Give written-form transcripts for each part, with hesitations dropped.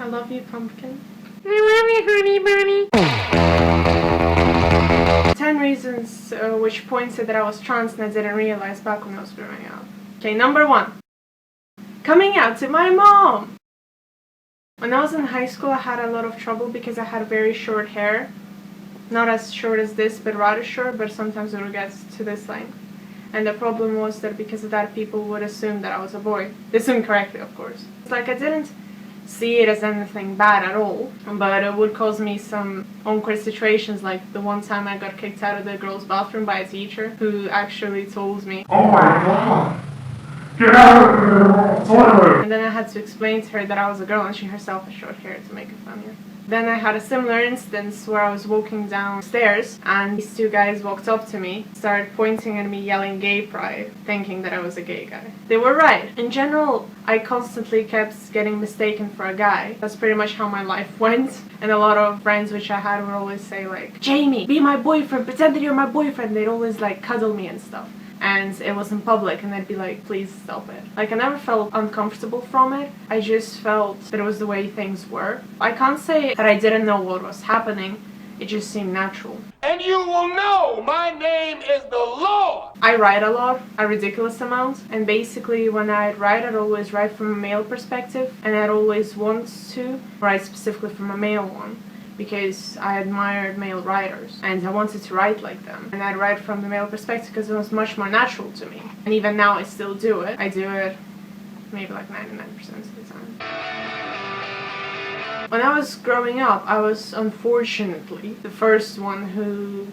I love you, pumpkin. I love you, honey bunny. 10 reasons which pointed that I was trans and I didn't realize back when I was growing up. Okay, number 1. Coming out to my mom! When I was in high school, I had a lot of trouble because I had very short hair. Not as short as this, but rather short, but sometimes it would get to this length. And the problem was that because of that, people would assume that I was a boy. They assumed correctly, of course. It's like I didn't see it as anything bad at all, but it would cause me some awkward situations, like the one time I got kicked out of the girls' bathroom by a teacher who actually told me, "Oh my god, get out of here!" And then I had to explain to her that I was a girl and she herself had short hair to make it funnier. Then I had a similar instance where I was walking downstairs and these 2 guys walked up to me, started pointing at me, yelling gay pride, thinking that I was a gay guy. They were right. In general, I constantly kept getting mistaken for a guy. That's pretty much how my life went. And a lot of friends which I had would always say like, "Jamie, be my boyfriend, pretend that you're my boyfriend." They'd always like cuddle me and stuff. And it was in public and they'd be like, "Please stop it." Like, I never felt uncomfortable from it. I just felt that it was the way things were. I can't say that I didn't know what was happening. It just seemed natural. And you will know my name is the Lord! I write a lot, a ridiculous amount, and basically when I'd always write from a male perspective, and I'd always want to write specifically from a male one, because I admired male writers and I wanted to write like them. And I'd write from the male perspective because it was much more natural to me. And even now I still do it. I do it maybe like 99% of the time. When I was growing up, I was unfortunately the first one who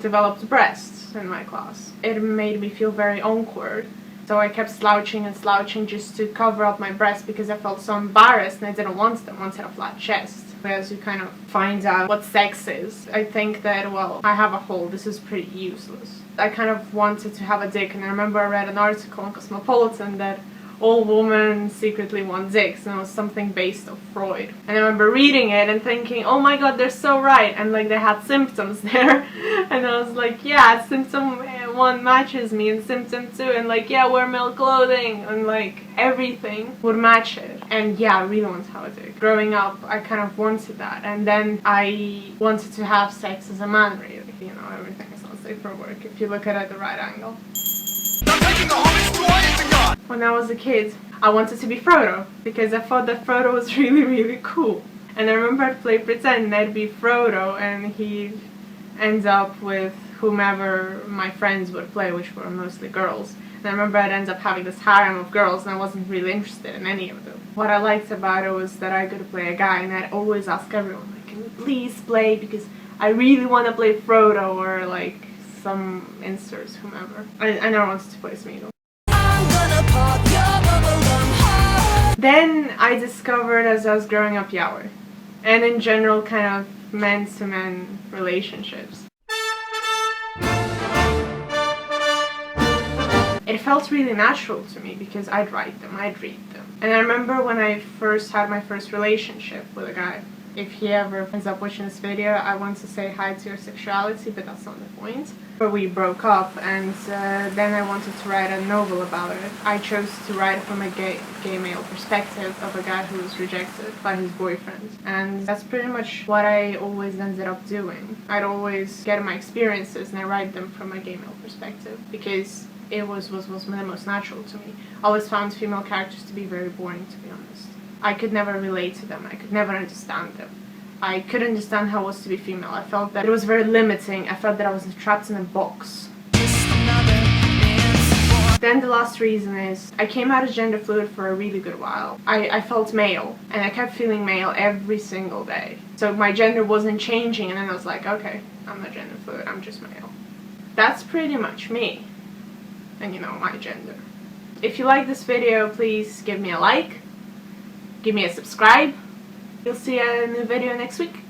developed breasts in my class. It made me feel very awkward. So I kept slouching and slouching just to cover up my breasts because I felt so embarrassed and I didn't want them. I wanted a flat chest. As you kind of find out what sex is, I think that, well, I have a hole, this is pretty useless. I kind of wanted to have a dick, and I remember I read an article in Cosmopolitan that all women secretly want dicks, and it was something based on Freud. And I remember reading it and thinking, oh my god, they're so right, and like they had symptoms there. And I was like, yeah, symptom 1 matches me, and symptom 2, and like, yeah, wear male clothing, and like everything would match it. And yeah, I really want to have a dick. Growing up, I kind of wanted that, and then I wanted to have sex as a man, really. You know, everything is not safe for work if you look at it at the right angle. When I was a kid, I wanted to be Frodo, because I thought that Frodo was really, really cool. And I remember I'd play pretend and I'd be Frodo and he'd end up with whomever my friends would play, which were mostly girls. And I remember I'd end up having this harem of girls and I wasn't really interested in any of them. What I liked about it was that I could play a guy, and I'd always ask everyone, like, can you please play, because I really want to play Frodo, or like some inserts, whomever. I never wanted to play Smeagol. Then I discovered as I was growing up yaoi, and in general kind of man-to-man relationships. It felt really natural to me because I'd write them, I'd read them. And I remember when I first had my first relationship with a guy. If he ever ends up watching this video, I want to say hi to your sexuality, but that's not the point. But we broke up, and then I wanted to write a novel about it. I chose to write it from a gay male perspective of a guy who was rejected by his boyfriend. And that's pretty much what I always ended up doing. I'd always get my experiences and I write them from a gay male perspective, because it was the most natural to me. I always found female characters to be very boring, to be honest. I could never relate to them. I could never understand them. I couldn't understand how it was to be female. I felt that it was very limiting. I felt that I was trapped in a box. Then the last reason is, I came out as gender fluid for a really good while. I felt male, and I kept feeling male every single day. So my gender wasn't changing, and then I was like, okay, I'm not gender fluid, I'm just male. That's pretty much me. And you know, my gender. If you like this video, please give me a like. Give me a subscribe. You'll see a new video next week.